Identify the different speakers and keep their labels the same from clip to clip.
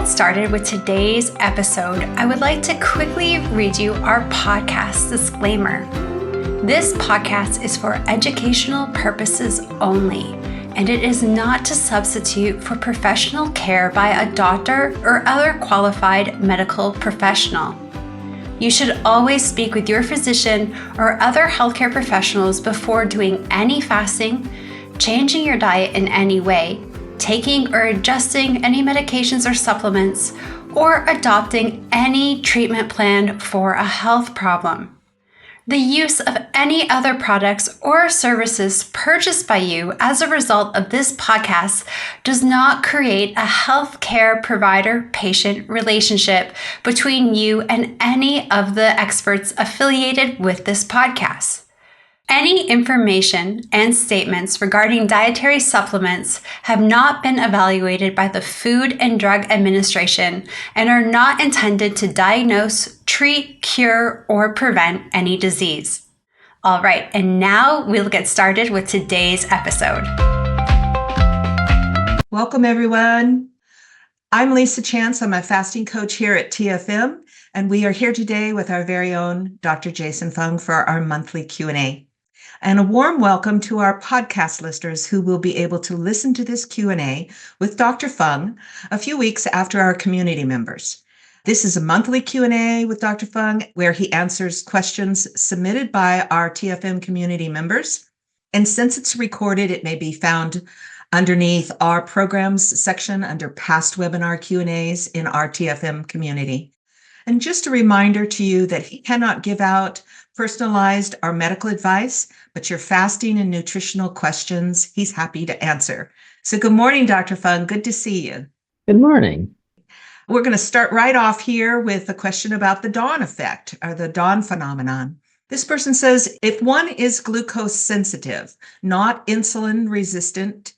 Speaker 1: started with today's episode, I would like to quickly read you our podcast disclaimer. This podcast is for educational purposes only, and it is not to substitute for professional care by a doctor or other qualified medical professional. You should always speak with your physician or other healthcare professionals before doing any fasting, changing your diet in any way, taking or adjusting any medications or supplements, or adopting any treatment plan for a health problem. The use of any other products or services purchased by you as a result of this podcast does not create a healthcare provider-patient relationship between you and any of the experts affiliated with this podcast. Any information and statements regarding dietary supplements have not been evaluated by the Food and Drug Administration and are not intended to diagnose, treat, cure, or prevent any disease. All right, and now we'll get started with today's episode.
Speaker 2: Welcome, everyone. I'm Lisa Chance. I'm a fasting coach here at TFM, and we are here today with our very own Dr. Jason Fung for our monthly Q&A. And a warm welcome to our podcast listeners who will be able to listen to this Q&A with Dr. Fung a few weeks after our community members. This is a monthly Q&A with Dr. Fung where he answers questions submitted by our TFM community members. And since it's recorded, it may be found underneath our programs section under past webinar Q&As in our TFM community. And just a reminder to you that he cannot give out personalized or medical advice, but your fasting and nutritional questions, he's happy to answer. So good morning, Dr. Fung. Good to see you.
Speaker 3: Good morning.
Speaker 2: We're going to start right off here with a question about the dawn effect or the dawn phenomenon. This person says, if one is glucose sensitive, not insulin resistant,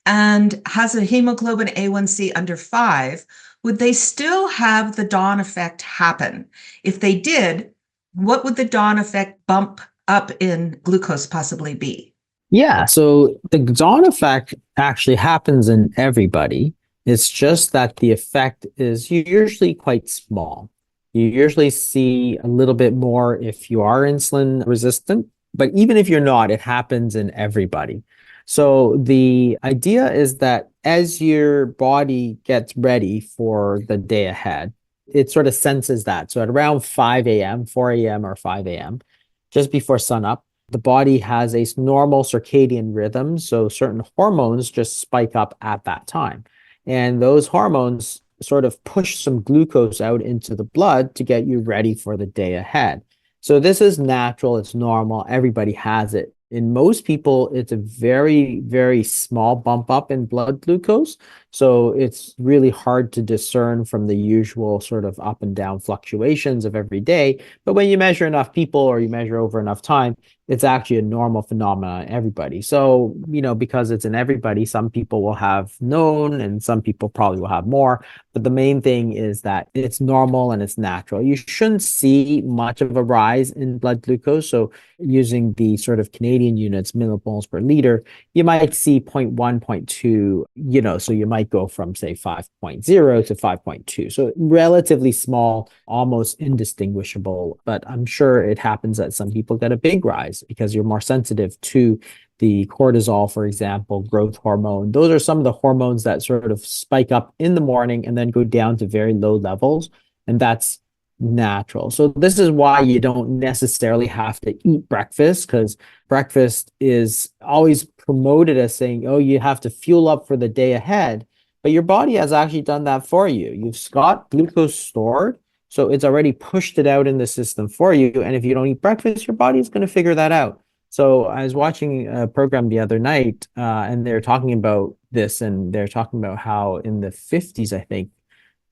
Speaker 2: and has a hemoglobin A1C under 5, would they still have the dawn effect happen? If they did, what would the dawn effect bump up in glucose possibly be?
Speaker 3: Yeah, so the dawn effect actually happens in everybody. It's just that the effect is usually quite small. You usually see a little bit more if you are insulin resistant, but even if you're not, it happens in everybody. So the idea is that as your body gets ready for the day ahead, it sort of senses that. So at around 5 a.m., 4 a.m. or 5 a.m., just before sunup, the body has a normal circadian rhythm. So certain hormones just spike up at that time. And those hormones sort of push some glucose out into the blood to get you ready for the day ahead. So this is natural. It's normal. Everybody has it. In most people, it's a very, very small bump up in blood glucose. So it's really hard to discern from the usual sort of up and down fluctuations of every day. But when you measure enough people or you measure over enough time, it's actually a normal phenomenon in everybody. So, because it's in everybody, some people will have known and some people probably will have more. But the main thing is that it's normal and it's natural. You shouldn't see much of a rise in blood glucose. So using the sort of Canadian units, millimoles per liter, you might see 0.1, 0.2, so you might go from say 5.0 to 5.2. So relatively small, almost indistinguishable, but I'm sure it happens that some people get a big rise because you're more sensitive to the cortisol, for example, growth hormone. Those are some of the hormones that sort of spike up in the morning and then go down to very low levels. And that's natural. So this is why you don't necessarily have to eat breakfast, because breakfast is always promoted as saying, oh, you have to fuel up for the day ahead. But your body has actually done that for you. You've got glucose stored, so it's already pushed it out in the system for you. And if you don't eat breakfast, your body's going to figure that out. So I was watching a program the other night, and they're talking about this, and they're talking about how in the 50s, I think,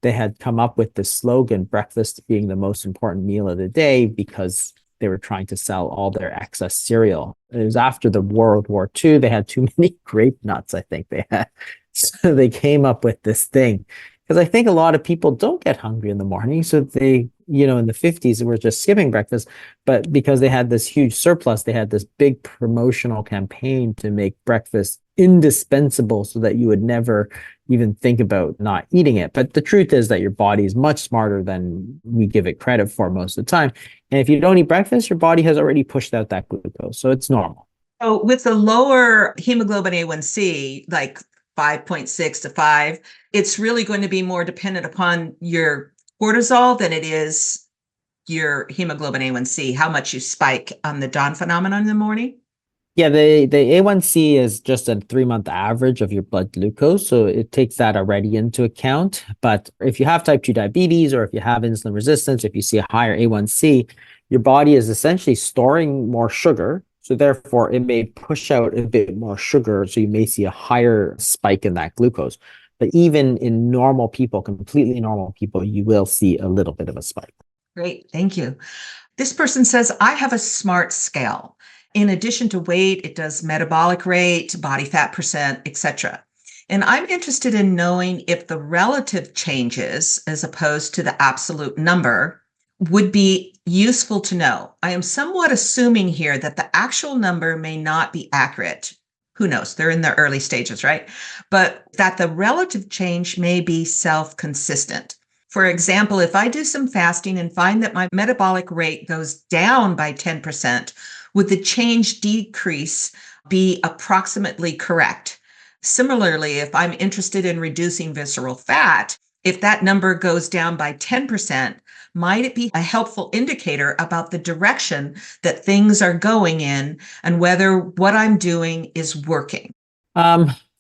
Speaker 3: they had come up with this slogan, breakfast being the most important meal of the day, because they were trying to sell all their excess cereal. It was after the World War II. They had too many grape nuts, I think they had. So they came up with this thing. Because I think a lot of people don't get hungry in the morning. So they, in the 50s, they were just skipping breakfast. But because they had this huge surplus, they had this big promotional campaign to make breakfast indispensable so that you would never even think about not eating it. But the truth is that your body is much smarter than we give it credit for most of the time. And if you don't eat breakfast, your body has already pushed out that glucose. So it's normal.
Speaker 2: So with the lower hemoglobin A1C, like 5.6 to 5, it's really going to be more dependent upon your cortisol than it is your hemoglobin A1C, how much you spike on the dawn phenomenon in the morning.
Speaker 3: Yeah, the A1C is just a 3-month average of your blood glucose. So it takes that already into account. But if you have type 2 diabetes, or if you have insulin resistance, if you see a higher A1C, your body is essentially storing more sugar. So therefore, it may push out a bit more sugar. So you may see a higher spike in that glucose. But even in normal people, completely normal people, you will see a little bit of a spike.
Speaker 2: Great, thank you. This person says, I have a smart scale. In addition to weight, it does metabolic rate, body fat percent, etc. And I'm interested in knowing if the relative changes, as opposed to the absolute number, would be useful to know. I am somewhat assuming here that the actual number may not be accurate. Who knows? They're in the early stages, right? But that the relative change may be self-consistent. For example, if I do some fasting and find that my metabolic rate goes down by 10%, would the change decrease be approximately correct? Similarly, if I'm interested in reducing visceral fat, if that number goes down by 10%, might it be a helpful indicator about the direction that things are going in and whether what I'm doing is working?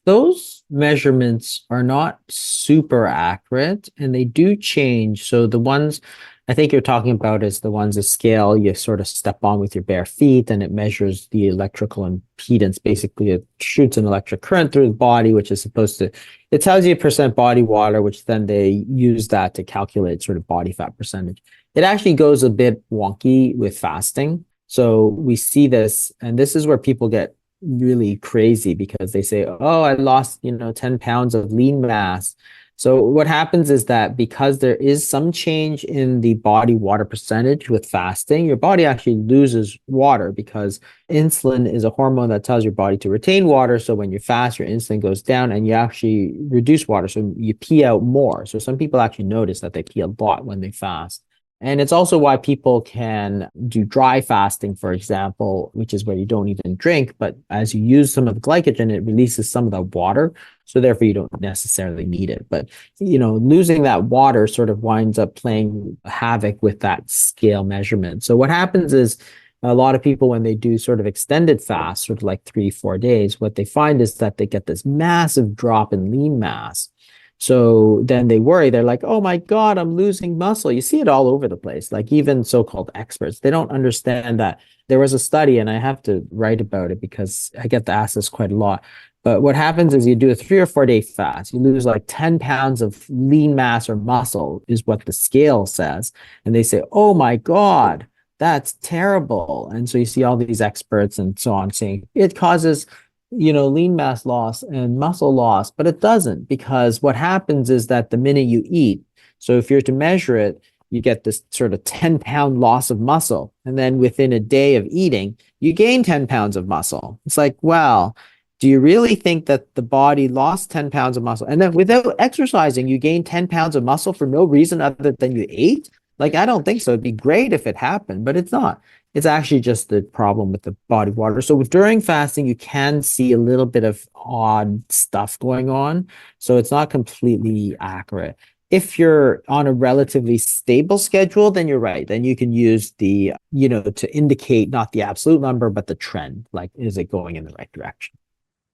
Speaker 3: Those measurements are not super accurate, and they do change. So the ones I think you're talking about is the ones, a scale you sort of step on with your bare feet, and it measures the electrical impedance. Basically, it shoots an electric current through the body, which is supposed to, it tells you percent body water, which then they use that to calculate sort of body fat percentage. It actually goes a bit wonky with fasting. So we see this, and this is where people get really crazy because they say, oh, I lost, 10 pounds of lean mass. So what happens is that because there is some change in the body water percentage with fasting, your body actually loses water because insulin is a hormone that tells your body to retain water. So when you fast, your insulin goes down and you actually reduce water. So you pee out more. So some people actually notice that they pee a lot when they fast. And it's also why people can do dry fasting, for example, which is where you don't even drink, but as you use some of the glycogen, it releases some of the water. So therefore, you don't necessarily need it. But, losing that water sort of winds up playing havoc with that scale measurement. So what happens is a lot of people, when they do sort of extended fast, sort of like 3-4 days, what they find is that they get this massive drop in lean mass. So then they worry, they're like, oh my God, I'm losing muscle. You see it all over the place. Like even so-called experts, they don't understand that there was a study, and I have to write about it because I get asked this quite a lot. But what happens is you do a 3 or 4 day fast, you lose like 10 pounds of lean mass or muscle is what the scale says. And they say, oh my God, that's terrible. And so you see all these experts and so on saying it causes lean mass loss and muscle loss, but it doesn't, because what happens is that the minute you eat, so if you're to measure it, you get this sort of 10-pound loss of muscle. And then within a day of eating, you gain 10 pounds of muscle. It's like, well, do you really think that the body lost 10 pounds of muscle? And then without exercising, you gain 10 pounds of muscle for no reason other than you ate? Like, I don't think so. It'd be great if it happened, but it's not. It's actually just the problem with the body water. So during fasting, you can see a little bit of odd stuff going on. So it's not completely accurate. If you're on a relatively stable schedule, then you're right. Then you can use the, to indicate not the absolute number, but the trend. Like, is it going in the right direction?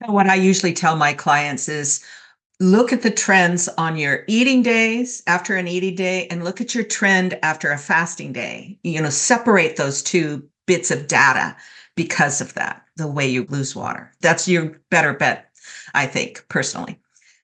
Speaker 2: What I usually tell my clients is look at the trends on your eating days after an eating day and look at your trend after a fasting day. Separate those two bits of data because of that, the way you lose water. That's your better bet, I think, personally.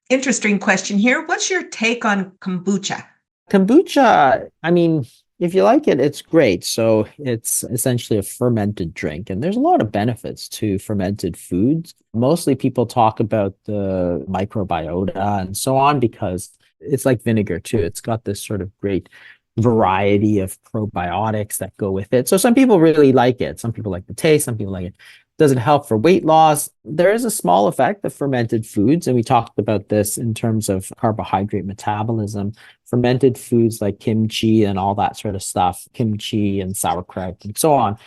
Speaker 2: Interesting question here. What's your take on kombucha?
Speaker 3: Kombucha, I mean, if you like it, it's great. So it's essentially a fermented drink, and there's a lot of benefits to fermented foods. Mostly people talk about the microbiota and so on because it's like vinegar too. It's got this sort of great variety of probiotics that go with it. So some people really like it. Some people like the taste, some people like it. Does it help for weight loss? There is a small effect of fermented foods, and we talked about this in terms of carbohydrate metabolism. Fermented foods like kimchi and all that sort of stuff, kimchi and sauerkraut and so on,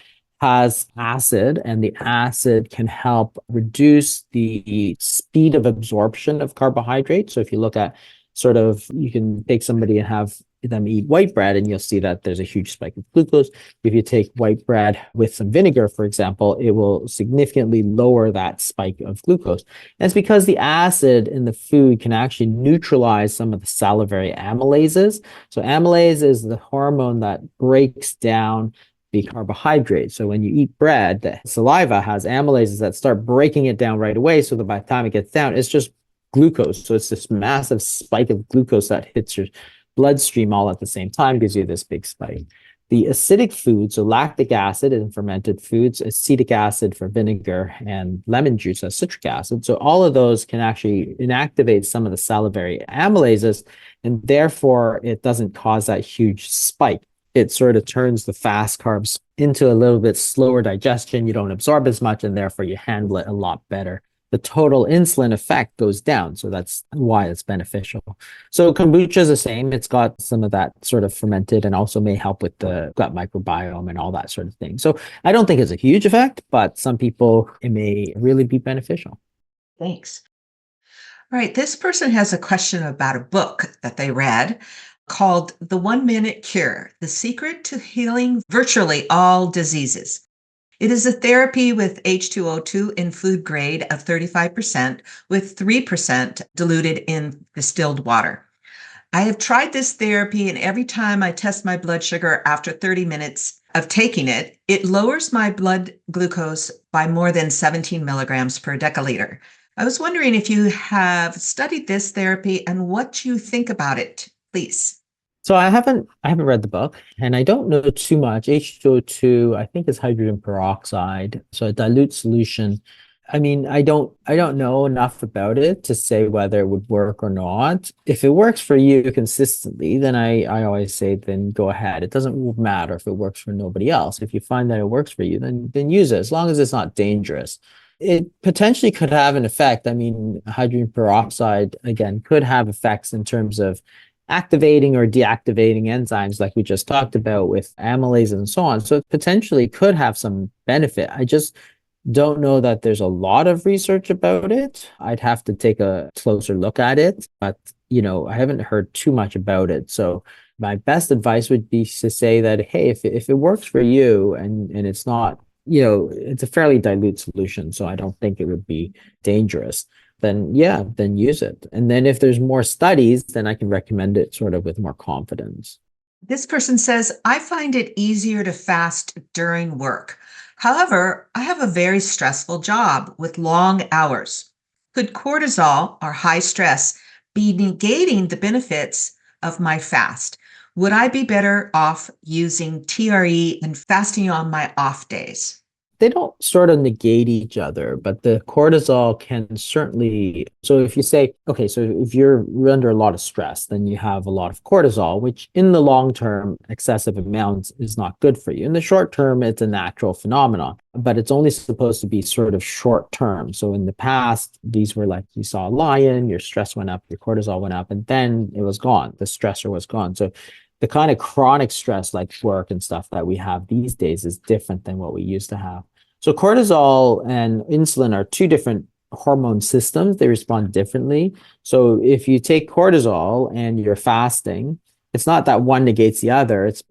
Speaker 3: has acid, and the acid can help reduce the speed of absorption of carbohydrates. So if you look at you can take somebody and have them eat white bread, and you'll see that there's a huge spike of glucose. If you take white bread with some vinegar, for example, it will significantly lower that spike of glucose. And it's because the acid in the food can actually neutralize some of the salivary amylases. So amylase is the hormone that breaks down the carbohydrate. So when you eat bread, the saliva has amylases that start breaking it down right away, so that by the time it gets down, it's just glucose. So it's this massive spike of glucose that hits your bloodstream all at the same time, gives you this big spike. The acidic foods, so lactic acid in fermented foods, acetic acid for vinegar, and lemon juice as citric acid. So all of those can actually inactivate some of the salivary amylases, and therefore it doesn't cause that huge spike. It sort of turns the fast carbs into a little bit slower digestion. You don't absorb as much, and therefore you handle it a lot better. The total insulin effect goes down. So that's why it's beneficial. So kombucha is the same. It's got some of that sort of fermented, and also may help with the gut microbiome and all that sort of thing. So I don't think it's a huge effect, but some people, it may really be beneficial.
Speaker 2: Thanks. All right. This person has a question about a book that they read called The 1 Minute Cure: The Secret to Healing Virtually All Diseases. It is a therapy with H2O2 in food grade of 35% with 3% diluted in distilled water. I have tried this therapy, and every time I test my blood sugar after 30 minutes of taking it, it lowers my blood glucose by more than 17 milligrams per deciliter. I was wondering if you have studied this therapy and what you think about it, please.
Speaker 3: So I haven't read the book, and I don't know too much. H2O2, I think, is hydrogen peroxide, so a dilute solution. I mean, I don't know enough about it to say whether it would work or not. If it works for you consistently, then I always say, then go ahead. It doesn't matter if it works for nobody else. If you find that it works for you, then use it, as long as it's not dangerous. It potentially could have an effect. I mean, hydrogen peroxide, again, could have effects in terms of activating or deactivating enzymes like we just talked about with amylase and so on. So it potentially could have some benefit. I just don't know that there's a lot of research about it. I'd have to take a closer look at it, but I haven't heard too much about it. So my best advice would be to say that, hey, if it works for you, and it's not, it's a fairly dilute solution, so I don't think it would be dangerous, then use it. And then if there's more studies, then I can recommend it sort of with more confidence.
Speaker 2: This person says, I find it easier to fast during work. However, I have a very stressful job with long hours. Could cortisol or high stress be negating the benefits of my fast? Would I be better off using TRE and fasting on my off days?
Speaker 3: They don't sort of negate each other, but the cortisol can certainly. So if you say, okay, so if you're under a lot of stress, then you have a lot of cortisol, which in the long term, excessive amounts is not good for you. In the short term, it's a natural phenomenon, but it's only supposed to be sort of short term. So in the past, these were like, you saw a lion, your stress went up, your cortisol went up, and then it was gone. The stressor was gone. So the kind of chronic stress like work and stuff that we have these days is different than what we used to have. So cortisol and insulin are two different hormone systems. They respond differently. So if you take cortisol and you're fasting, it's not that one negates the other. It's,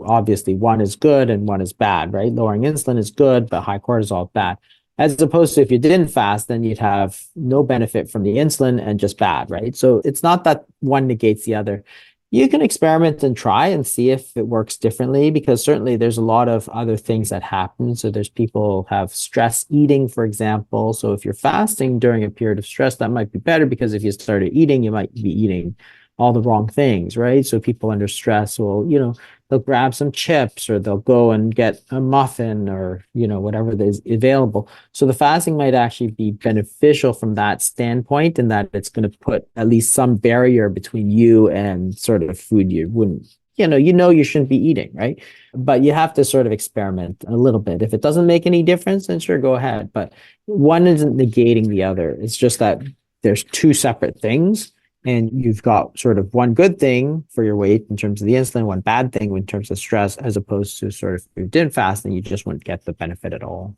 Speaker 3: obviously one is good and one is bad, right? Lowering insulin is good, but high cortisol is bad. As opposed to if you didn't fast, then you'd have no benefit from the insulin and just bad, right? So it's not that one negates the other. You can experiment and try and see if it works differently, because certainly there's a lot of other things that happen. So there's people have stress eating, for example. So if you're fasting during a period of stress, that might be better, because if you started eating, you might be eating all the wrong things, right? So people under stress will, they'll grab some chips, or they'll go and get a muffin, or, whatever is available. So the fasting might actually be beneficial from that standpoint, in that it's going to put at least some barrier between you and sort of food you wouldn't you shouldn't be eating, right? But you have to sort of experiment a little bit. If it doesn't make any difference, then sure, go ahead. But one isn't negating the other. It's just that there's two separate things. And you've got sort of one good thing for your weight in terms of the insulin, one bad thing in terms of stress, as opposed to sort of if you didn't fast, then you just wouldn't get the benefit at all.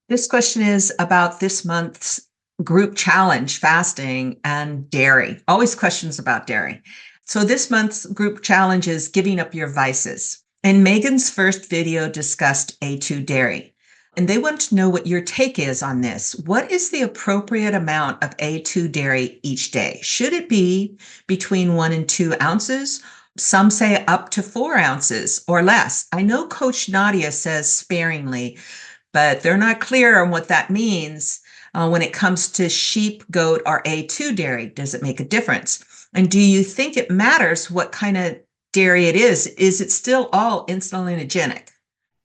Speaker 2: This question is about this month's group challenge, fasting and dairy. Always questions about dairy. So this month's group challenge is giving up your vices. And Megan's first video discussed A2 dairy. And they want to know what your take is on this. What is the appropriate amount of A2 dairy each day? Should it be between 1 and 2 ounces? Some say up to 4 ounces or less. I know Coach Nadia says sparingly, but they're not clear on what that means when it comes to sheep, goat, or A2 dairy. Does it make a difference? And do you think it matters what kind of dairy it is? Is it still all insulinogenic?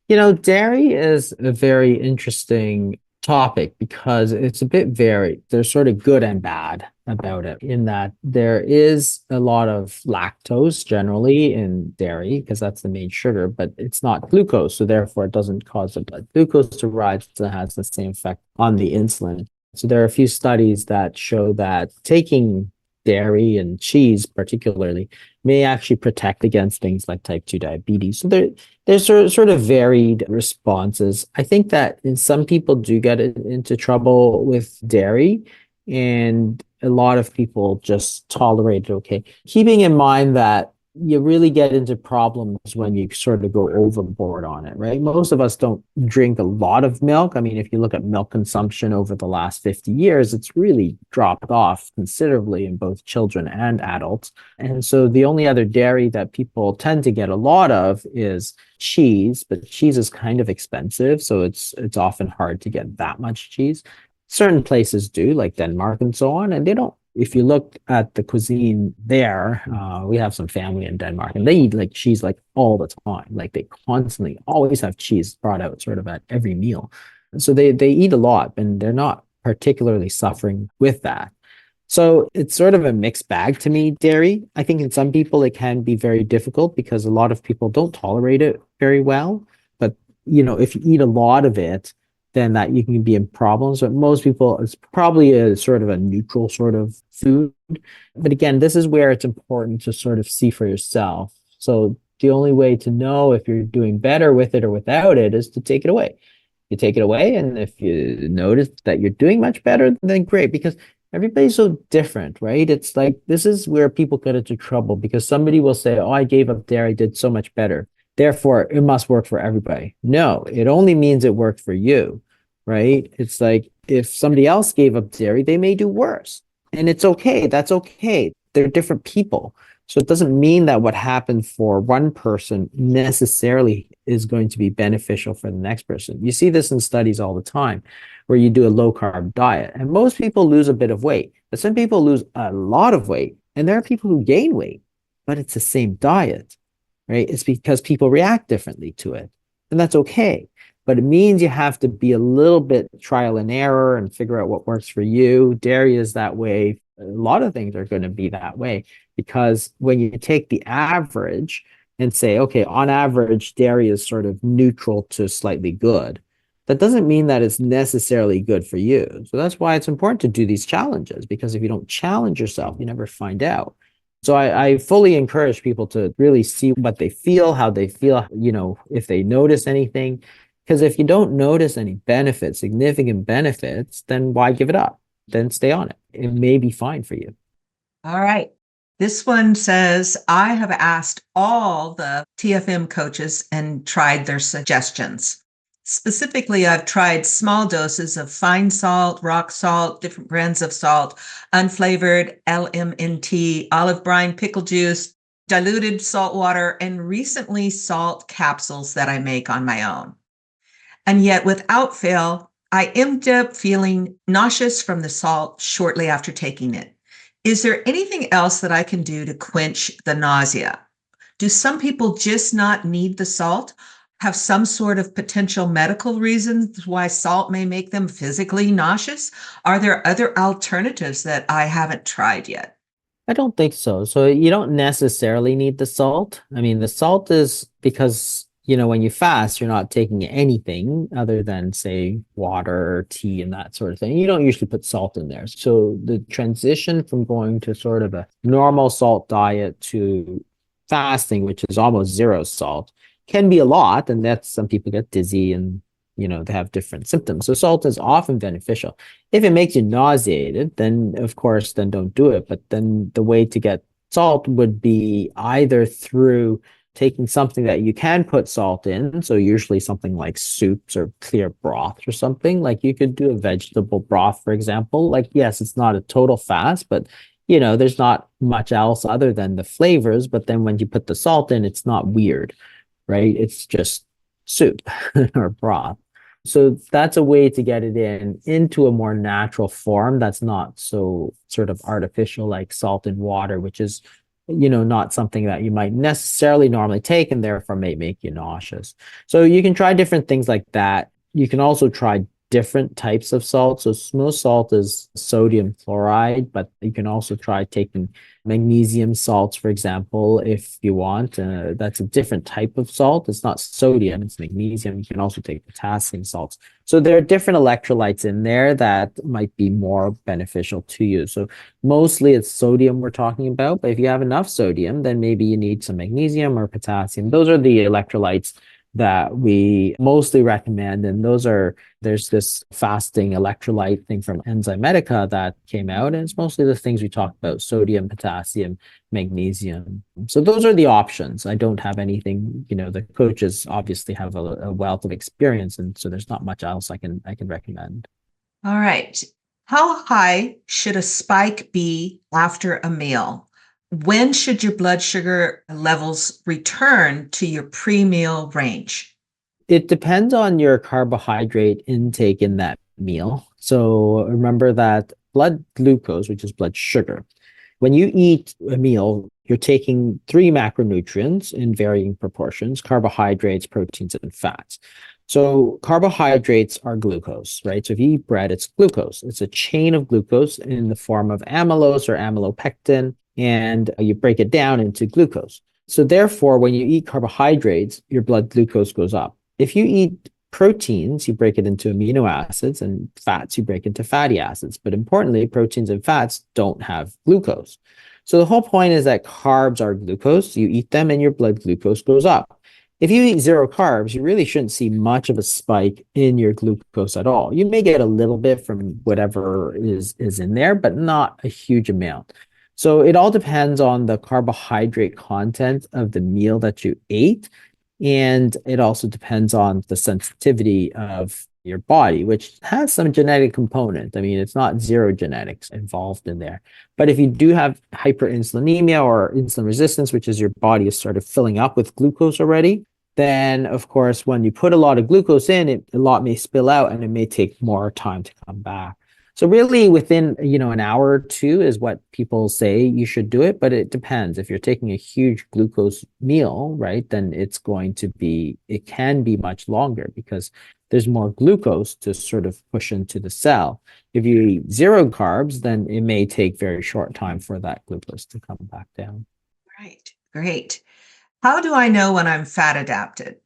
Speaker 3: Dairy is a very interesting topic because it's a bit varied. There's sort of good and bad about it in that there is a lot of lactose generally in dairy because that's the main sugar, but it's not glucose. So therefore it doesn't cause the blood glucose to rise. It has the same effect on the insulin. So there are a few studies that show that taking dairy and cheese particularly may actually protect against things like type 2 diabetes. So there's sort of varied responses. I think that some people do get into trouble with dairy, and a lot of people just tolerate it okay. Keeping in mind that you really get into problems when you sort of go overboard on it, right? Most of us don't drink a lot of milk. I mean, if you look at milk consumption over the last 50 years, it's really dropped off considerably in both children and adults. And so the only other dairy that people tend to get a lot of is cheese, but cheese is kind of expensive, so it's often hard to get that much cheese. Certain places do, like Denmark and so on, and they don't. If you look at the cuisine there, we have some family in Denmark, and they eat like cheese like all the time. Like they constantly always have cheese brought out sort of at every meal. So they eat a lot, and they're not particularly suffering with that. So it's sort of a mixed bag to me, dairy. I think in some people it can be very difficult because a lot of people don't tolerate it very well. But, if you eat a lot of it, then that you can be in problems. But most people, it's probably a sort of a neutral sort of food. But again, this is where it's important to sort of see for yourself. So the only way to know if you're doing better with it or without it is to take it away. You take it away, and if you notice that you're doing much better, then great, because everybody's so different, right? It's like, this is where people get into trouble because somebody will say, oh, I gave up dairy, did so much better. Therefore, it must work for everybody. No, it only means it worked for you. Right? It's like if somebody else gave up dairy, they may do worse. And it's okay. That's okay. They're different people. So it doesn't mean that what happened for one person necessarily is going to be beneficial for the next person. You see this in studies all the time where you do a low carb diet, and most people lose a bit of weight, but some people lose a lot of weight. And there are people who gain weight, but it's the same diet, right? It's because people react differently to it. And that's okay. But it means you have to be a little bit trial and error and figure out what works for you. Dairy is that way. A lot of things are going to be that way because when you take the average and say, okay, on average, dairy is sort of neutral to slightly good, that doesn't mean that it's necessarily good for you. So that's why it's important to do these challenges, because if you don't challenge yourself, you never find out. So I fully encourage people to really see what they feel, how they feel, if they notice anything. Because if you don't notice any benefits, significant benefits, then why give it up? Then stay on it. It may be fine for you.
Speaker 2: All right. This one says, I have asked all the TFM coaches and tried their suggestions. Specifically, I've tried small doses of fine salt, rock salt, different brands of salt, unflavored, LMNT, olive brine, pickle juice, diluted salt water, and recently salt capsules that I make on my own. And yet, without fail, I ended up feeling nauseous from the salt shortly after taking it. Is there anything else that I can do to quench the nausea? Do some people just not need the salt? Have some sort of potential medical reasons why salt may make them physically nauseous? Are there other alternatives that I haven't tried yet?
Speaker 3: I don't think so. So you don't necessarily need the salt. I mean, the salt is because, when you fast, you're not taking anything other than, say, water or tea and that sort of thing. You don't usually put salt in there. So the transition from going to sort of a normal salt diet to fasting, which is almost zero salt, can be a lot. And that's some people get dizzy and, they have different symptoms. So salt is often beneficial. If it makes you nauseated, then of course, then don't do it. But then the way to get salt would be either through taking something that you can put salt in. So usually something like soups or clear broth or something. Like you could do a vegetable broth, for example. Like, yes, it's not a total fast, but there's not much else other than the flavors. But then when you put the salt in, it's not weird, right? It's just soup or broth. So that's a way to get it into a more natural form that's not so sort of artificial, like salt and water, which is, not something that you might necessarily normally take and therefore may make you nauseous. So you can try different things like that. You can also try different types of salt. So most salt is sodium chloride, but you can also try taking magnesium salts, for example, if you want. That's a different type of salt. It's not sodium, it's magnesium. You can also take potassium salts. So there are different electrolytes in there that might be more beneficial to you. So mostly it's sodium we're talking about, but if you have enough sodium, then maybe you need some magnesium or potassium. Those are the electrolytes that we mostly recommend. And there's this fasting electrolyte thing from Enzymedica that came out, and it's mostly the things we talked about: sodium, potassium, magnesium. So those are the options. I don't have anything, the coaches obviously have a wealth of experience, and so there's not much else I can recommend.
Speaker 2: All right. How high should a spike be after a meal? When should your blood sugar levels return to your pre-meal range?
Speaker 3: It depends on your carbohydrate intake in that meal. So remember that blood glucose, which is blood sugar, when you eat a meal, you're taking 3 macronutrients in varying proportions: carbohydrates, proteins, and fats. So carbohydrates are glucose, right? So if you eat bread, it's glucose. It's a chain of glucose in the form of amylose or amylopectin, and you break it down into glucose. So therefore, when you eat carbohydrates, your blood glucose goes up. If you eat proteins, you break it into amino acids, and fats, you break into fatty acids. But importantly, proteins and fats don't have glucose. So the whole point is that carbs are glucose. You eat them and your blood glucose goes up. If you eat zero carbs, you really shouldn't see much of a spike in your glucose at all. You may get a little bit from whatever is in there, but not a huge amount. So it all depends on the carbohydrate content of the meal that you ate. And it also depends on the sensitivity of your body, which has some genetic component. I mean, it's not zero genetics involved in there. But if you do have hyperinsulinemia or insulin resistance, which is your body is sort of filling up with glucose already, then of course, when you put a lot of glucose in, a lot may spill out and it may take more time to come back. So really within, an hour or two is what people say you should do it, but it depends. If you're taking a huge glucose meal, right, then it can be much longer because there's more glucose to sort of push into the cell. If you eat zero carbs, then it may take very short time for that glucose to come back down.
Speaker 2: Right. Great. How do I know when I'm fat adapted?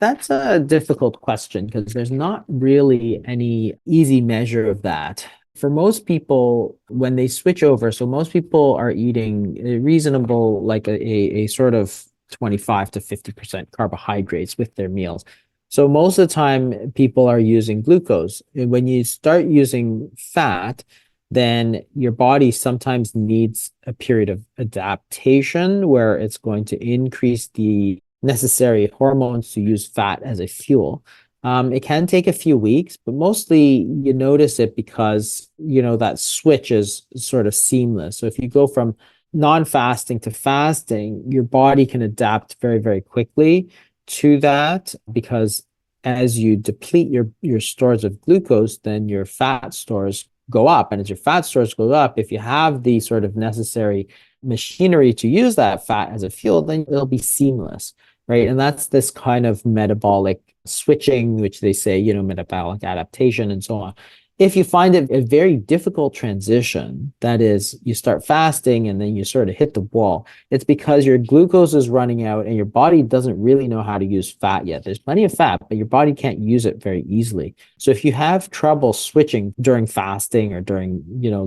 Speaker 3: That's a difficult question because there's not really any easy measure of that. For most people, when they switch over, so most people are eating a reasonable, like a sort of 25 to 50% carbohydrates with their meals. So most of the time, people are using glucose. And when you start using fat, then your body sometimes needs a period of adaptation where it's going to increase the necessary hormones to use fat as a fuel. It can take a few weeks, but mostly you notice it because, that switch is sort of seamless. So if you go from non-fasting to fasting, your body can adapt very, very quickly to that because as you deplete your stores of glucose, then your fat stores go up. And as your fat stores go up, if you have the sort of necessary machinery to use that fat as a fuel, then it'll be seamless. Right. And that's this kind of metabolic switching, which they say, metabolic adaptation and so on. If you find it a very difficult transition, that is, you start fasting and then you sort of hit the wall, it's because your glucose is running out and your body doesn't really know how to use fat yet. There's plenty of fat, but your body can't use it very easily. So if you have trouble switching during fasting or during,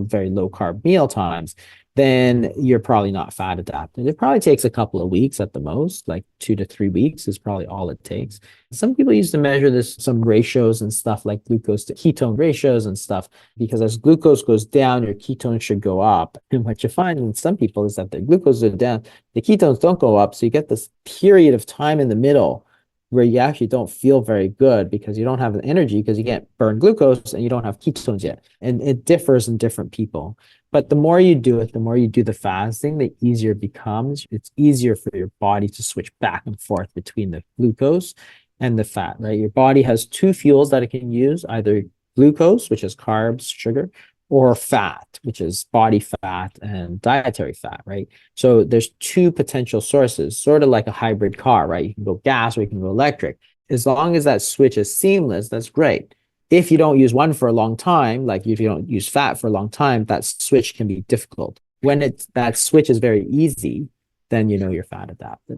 Speaker 3: very low carb meal times, then you're probably not fat adapted. It probably takes a couple of weeks at the most, like 2 to 3 weeks is probably all it takes. Some people used to measure this, some ratios and stuff like glucose to ketone ratios and stuff, because as glucose goes down, your ketones should go up. And what you find in some people is that their glucose is down, the ketones don't go up. So you get this period of time in the middle where you actually don't feel very good because you don't have the energy because you can't burn glucose and you don't have ketones yet. And it differs in different people. But the more you do it, the more you do the fasting, the easier it becomes. It's easier for your body to switch back and forth between the glucose and the fat, right? Your body has two fuels that it can use, either glucose, which is carbs, sugar, or fat, which is body fat and dietary fat, right? So there's two potential sources, sort of like a hybrid car, right? You can go gas or you can go electric. As long as that switch is seamless, that's great. If you don't use one for a long time, like if you don't use fat for a long time, that switch can be difficult. When that switch is very easy, then you're fat adapted.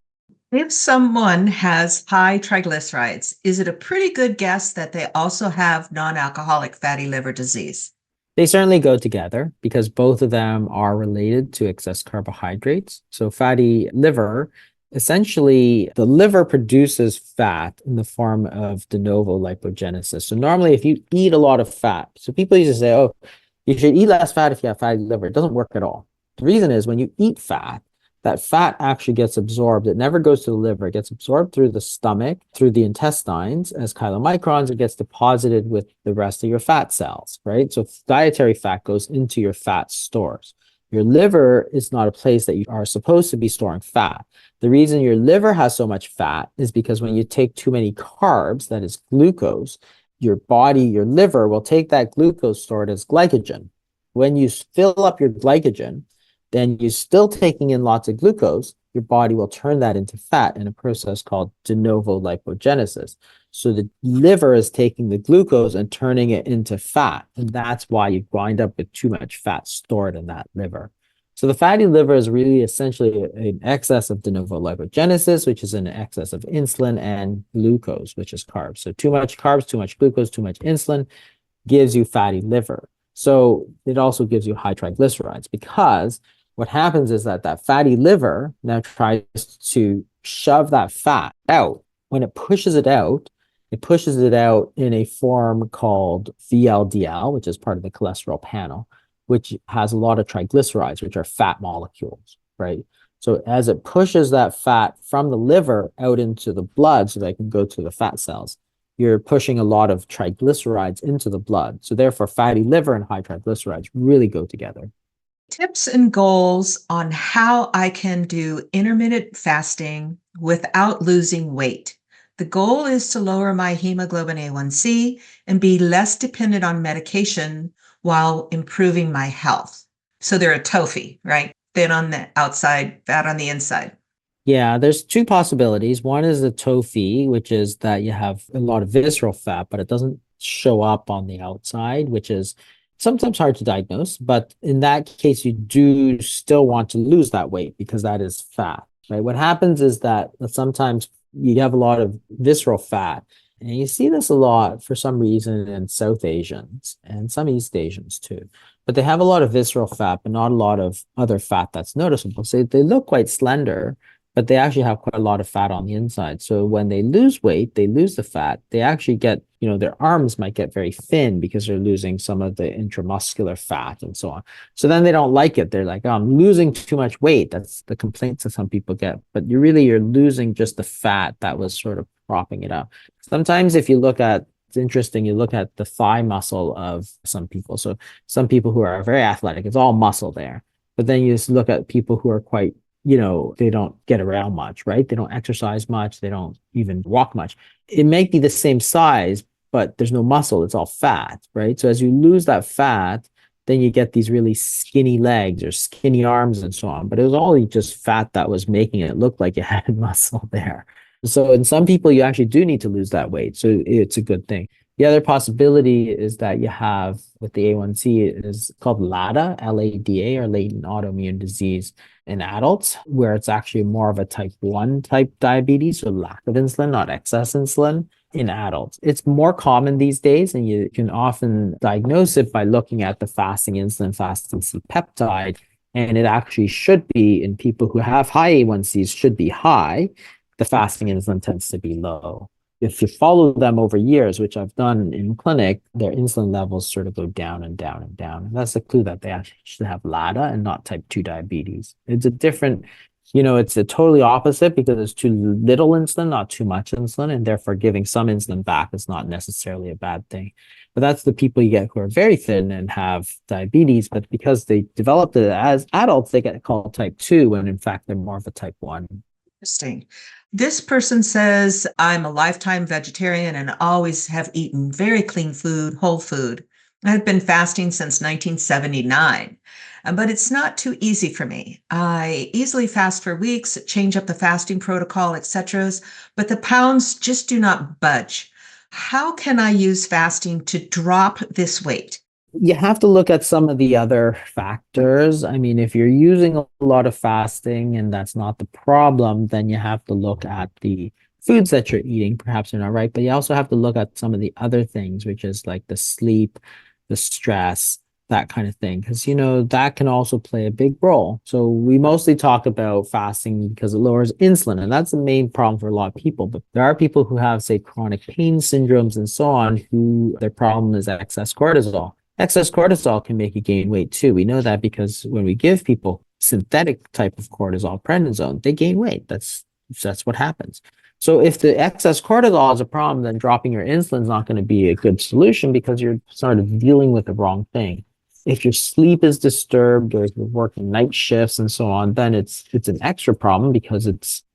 Speaker 2: If someone has high triglycerides, is it a pretty good guess that they also have non-alcoholic fatty liver disease?
Speaker 3: They certainly go together because both of them are related to excess carbohydrates. So fatty liver, essentially, the liver produces fat in the form of de novo lipogenesis. So normally if you eat a lot of fat, so people used to say, oh, you should eat less fat if you have fatty liver. It doesn't work at all. The reason is when you eat fat, that fat actually gets absorbed. It never goes to the liver. It gets absorbed through the stomach, through the intestines as chylomicrons. It gets deposited with the rest of your fat cells, right? So dietary fat goes into your fat stores. Your liver is not a place that you are supposed to be storing fat. The reason your liver has so much fat is because when you take too many carbs, that is glucose, your body, your liver will take that glucose stored as glycogen. When you fill up your glycogen, then you're still taking in lots of glucose, your body will turn that into fat in a process called de novo lipogenesis. So the liver is taking the glucose and turning it into fat. And that's why you wind up with too much fat stored in that liver. So the fatty liver is really essentially an excess of de novo lipogenesis, which is an excess of insulin, and glucose, which is carbs. So too much carbs, too much glucose, too much insulin gives you fatty liver. So it also gives you high triglycerides because what happens is that fatty liver now tries to shove that fat out. When it pushes it out in a form called VLDL, which is part of the cholesterol panel, which has a lot of triglycerides, which are fat molecules, right? So as it pushes that fat from the liver out into the blood so that it can go to the fat cells, you're pushing a lot of triglycerides into the blood. So therefore, fatty liver and high triglycerides really go together.
Speaker 2: Tips and goals on how I can do intermittent fasting without losing weight. The goal is to lower my hemoglobin A1C and be less dependent on medication while improving my health. So they're a TOFI, right? Thin on the outside, fat on the inside.
Speaker 3: Yeah, there's two possibilities. One is the TOFI, which is that you have a lot of visceral fat, but it doesn't show up on the outside, which is sometimes hard to diagnose. But in that case, you do still want to lose that weight because that is fat, right? What happens is that sometimes you have a lot of visceral fat, and you see this a lot for some reason in South Asians and some East Asians too. But they have a lot of visceral fat, but not a lot of other fat that's noticeable. So they look quite slender, but they actually have quite a lot of fat on the inside. So when they lose weight, they lose the fat, they actually get, their arms might get very thin because they're losing some of the intramuscular fat and so on. So then they don't like it. They're like, oh, I'm losing too much weight. That's the complaints that some people get. But you're losing just the fat that was sort of propping it up. Sometimes if you look at, it's interesting, you look at the thigh muscle of some people. So some people who are very athletic, it's all muscle there. But then you just look at people who are quite, they don't get around much, right? They don't exercise much. They don't even walk much. It may be the same size, but there's no muscle. It's all fat, right? So as you lose that fat, then you get these really skinny legs or skinny arms and so on. But it was all just fat that was making it look like you had muscle there. So in some people, you actually do need to lose that weight. So it's a good thing. The other possibility is that you have with the A1C is called LADA, LADA, or latent autoimmune disease in adults, where it's actually more of a type 1 type diabetes, so lack of insulin, not excess insulin in adults. It's more common these days, and you can often diagnose it by looking at the fasting insulin, fasting C-peptide, and it actually should be in people who have high A1Cs should be high. The fasting insulin tends to be low. If you follow them over years, which I've done in clinic, their insulin levels sort of go down and down and down. And that's a clue that they actually should have LADA and not type 2 diabetes. It's a different, it's a totally opposite because it's too little insulin, not too much insulin, and therefore giving some insulin back is not necessarily a bad thing. But that's the people you get who are very thin and have diabetes, but because they developed it as adults, they get called type 2, when in fact they're more of a type 1.
Speaker 2: Interesting. This person says, I'm a lifetime vegetarian and always have eaten very clean food, whole food. I've been fasting since 1979, but it's not too easy for me. I easily fast for weeks, change up the fasting protocol, etc., but the pounds just do not budge. How can I use fasting to drop this weight?
Speaker 3: You have to look at some of the other factors. I mean, if you're using a lot of fasting and that's not the problem, then you have to look at the foods that you're eating. Perhaps you're not right, but you also have to look at some of the other things, which is like the sleep, the stress, that kind of thing, because, that can also play a big role. So we mostly talk about fasting because it lowers insulin, and that's the main problem for a lot of people. But there are people who have, say, chronic pain syndromes and so on, who their problem is excess cortisol. Excess cortisol can make you gain weight too. We know that because when we give people synthetic type of cortisol, prednisone, they gain weight. That's what happens. So if the excess cortisol is a problem, then dropping your insulin is not going to be a good solution because you're sort of dealing with the wrong thing. If your sleep is disturbed or if you're working night shifts and so on, then it's an extra problem because it's,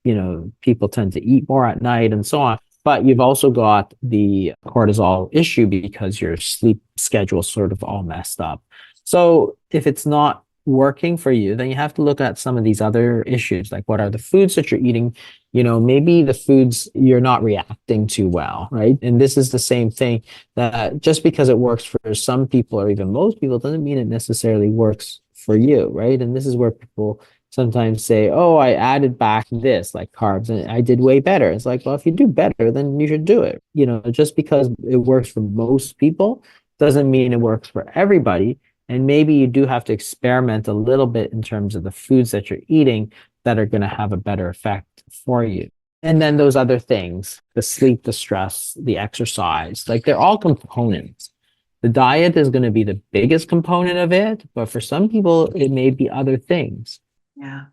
Speaker 3: people tend to eat more at night and so on. But you've also got the cortisol issue because your sleep schedule is sort of all messed up. So if it's not working for you, then you have to look at some of these other issues, like what are the foods that you're eating? Maybe the foods you're not reacting to well, right? And this is the same thing, that just because it works for some people or even most people doesn't mean it necessarily works for you, right? And this is where people sometimes say, oh, I added back this, like carbs, and I did way better. It's like, well, if you do better, then you should do it. Just because it works for most people doesn't mean it works for everybody. And maybe you do have to experiment a little bit in terms of the foods that you're eating that are going to have a better effect for you. And then those other things, the sleep, the stress, the exercise, like they're all components. The diet is going to be the biggest component of it, but for some people, it may be other things.
Speaker 2: Yeah.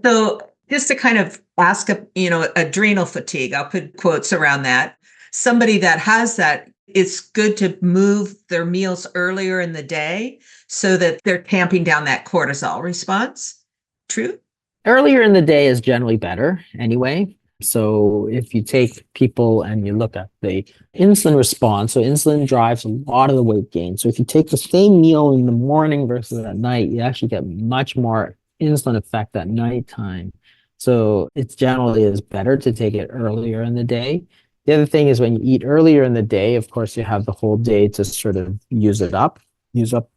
Speaker 2: So just to kind of ask, adrenal fatigue, I'll put quotes around that. Somebody that has that, it's good to move their meals earlier in the day so that they're tamping down that cortisol response. True?
Speaker 3: Earlier in the day is generally better anyway. So if you take people and you look at the insulin response, so insulin drives a lot of the weight gain. So if you take the same meal in the morning versus at night, you actually get much more insulin effect at nighttime. So it generally is better to take it earlier in the day. The other thing is when you eat earlier in the day, of course, you have the whole day to sort of use up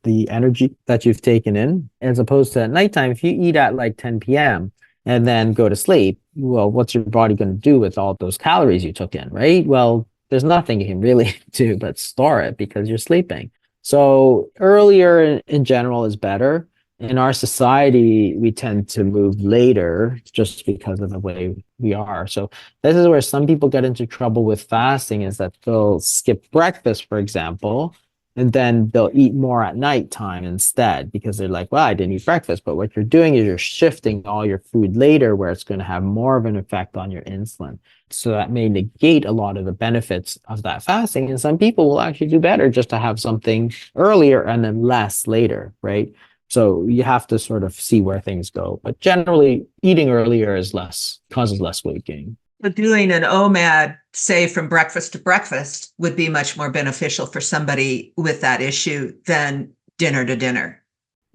Speaker 3: the energy that you've taken in, as opposed to at nighttime. If you eat at like 10 p.m. and then go to sleep, well, what's your body going to do with all those calories you took in, right? Well, there's nothing you can really do but store it because you're sleeping. So earlier in general is better. In our society, we tend to move later just because of the way we are. So this is where some people get into trouble with fasting, is that they'll skip breakfast, for example, and then they'll eat more at nighttime instead because they're like, well, I didn't eat breakfast. But what you're doing is you're shifting all your food later, where it's going to have more of an effect on your insulin. So that may negate a lot of the benefits of that fasting. And some people will actually do better just to have something earlier and then less later, right? So you have to sort of see where things go. But generally, eating earlier causes less weight gain.
Speaker 2: So doing an OMAD, say from breakfast to breakfast, would be much more beneficial for somebody with that issue than dinner to dinner.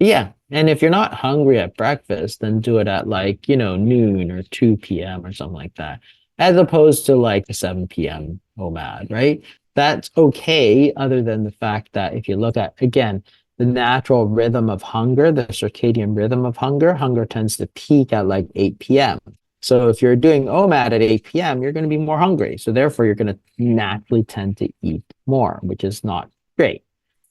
Speaker 3: Yeah. And if you're not hungry at breakfast, then do it at like, noon or 2 p.m. or something like that, as opposed to like a 7 p.m. OMAD, right? that's okay, other than the fact that if you look at, again, the natural rhythm of hunger, the circadian rhythm of hunger tends to peak at like 8 p.m. So if you're doing OMAD at 8 p.m., you're going to be more hungry. So therefore, you're going to naturally tend to eat more, which is not great,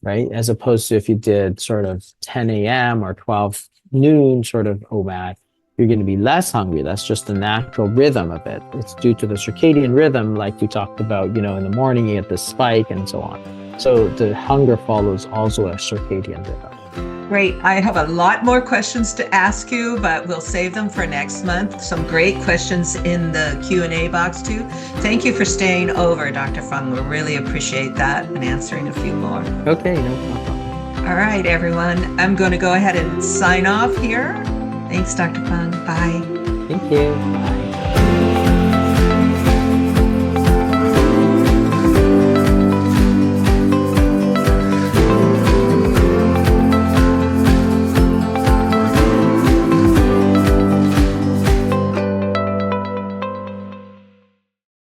Speaker 3: right? As opposed to if you did sort of 10 a.m. or 12 noon sort of OMAD, you're going to be less hungry. That's just the natural rhythm of it. It's due to the circadian rhythm, like we talked about, in the morning you get the spike and so on. So the hunger follows also a circadian rhythm.
Speaker 2: Great. I have a lot more questions to ask you, but we'll save them for next month. Some great questions in the Q&A box too. Thank you for staying over, Dr. Fung. We really appreciate that and answering a few more.
Speaker 3: Okay, no problem.
Speaker 2: All right, everyone. I'm going to go ahead and sign off here. Thanks, Dr. Fung. Bye.
Speaker 3: Thank you. Bye.